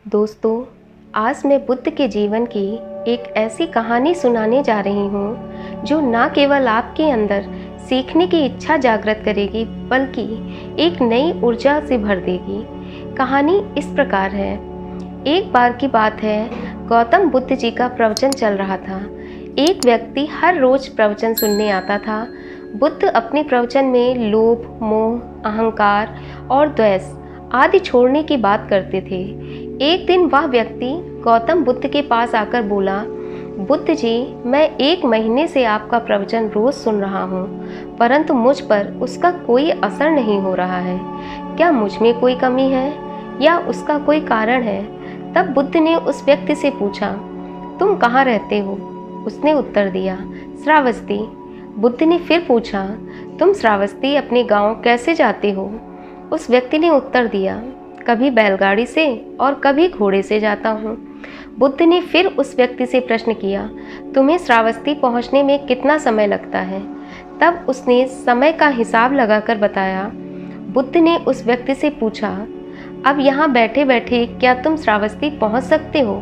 दोस्तों, आज मैं बुद्ध के जीवन की एक ऐसी कहानी सुनाने जा रही हूँ जो न केवल आपके अंदर सीखने की इच्छा जागृत करेगी बल्कि एक नई ऊर्जा से भर देगी। कहानी इस प्रकार है। एक बार की बात है, गौतम बुद्ध जी का प्रवचन चल रहा था। एक व्यक्ति हर रोज प्रवचन सुनने आता था। बुद्ध अपने प्रवचन में लोभ, मोह, अहंकार और द्वेष आदि छोड़ने की बात करते थे। एक दिन वह व्यक्ति गौतम बुद्ध के पास आकर बोला, बुद्ध जी, मैं 1 महीने से आपका प्रवचन रोज सुन रहा हूँ, परंतु मुझ पर उसका कोई असर नहीं हो रहा है। क्या मुझ में कोई कमी है या उसका कोई कारण है? तब बुद्ध ने उस व्यक्ति से पूछा, तुम कहाँ रहते हो? उसने उत्तर दिया, श्रावस्ती। बुद्ध ने फिर पूछा, तुम श्रावस्ती अपने गांव कैसे जाते हो? उस व्यक्ति ने उत्तर दिया, कभी बैलगाड़ी से और कभी घोड़े से जाता हूँ। बुद्ध ने फिर उस व्यक्ति से प्रश्न किया, तुम्हें श्रावस्ती पहुँचने में कितना समय लगता है? तब उसने समय का हिसाब लगाकर बताया। बुद्ध ने उस व्यक्ति से पूछा, अब यहाँ बैठे बैठे क्या तुम श्रावस्ती पहुँच सकते हो?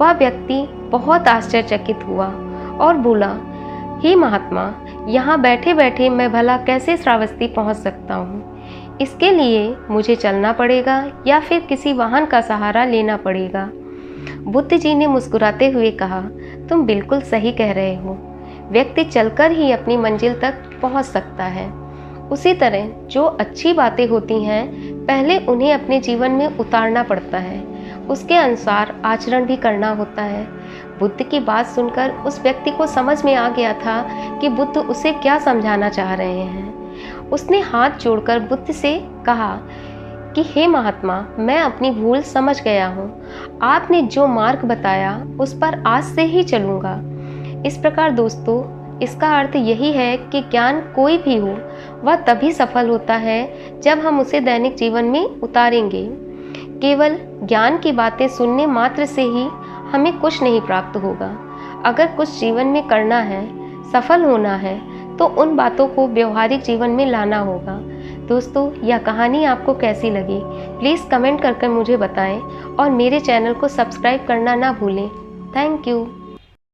वह व्यक्ति बहुत आश्चर्यचकित हुआ और बोला, हे महात्मा, यहाँ बैठे बैठे मैं भला कैसे श्रावस्ती पहुँच सकता हूँ? इसके लिए मुझे चलना पड़ेगा या फिर किसी वाहन का सहारा लेना पड़ेगा। बुद्ध जी ने मुस्कुराते हुए कहा, तुम बिल्कुल सही कह रहे हो। व्यक्ति चलकर ही अपनी मंजिल तक पहुंच सकता है। उसी तरह जो अच्छी बातें होती हैं, पहले उन्हें अपने जीवन में उतारना पड़ता है, उसके अनुसार आचरण भी करना होता है। बुद्ध की बात सुनकर उस व्यक्ति को समझ में आ गया था कि बुद्ध उसे क्या समझाना चाह रहे हैं। उसने हाथ जोड़कर बुद्ध से कहा कि हे महात्मा, मैं अपनी भूल समझ गया हूँ। आपने जो मार्ग बताया उस पर आज से ही चलूँगा। इस प्रकार दोस्तों, इसका अर्थ यही है कि ज्ञान कोई भी हो, वह तभी सफल होता है जब हम उसे दैनिक जीवन में उतारेंगे। केवल ज्ञान की बातें सुनने मात्र से ही हमें कुछ नहीं प्राप्त होगा। अगर कुछ जीवन में करना है, सफल होना है, तो उन बातों को व्यवहारिक जीवन में लाना होगा। दोस्तों, यह कहानी आपको कैसी लगी? प्लीज़ कमेंट कर मुझे बताएं और मेरे चैनल को सब्सक्राइब करना ना भूलें। Thank you.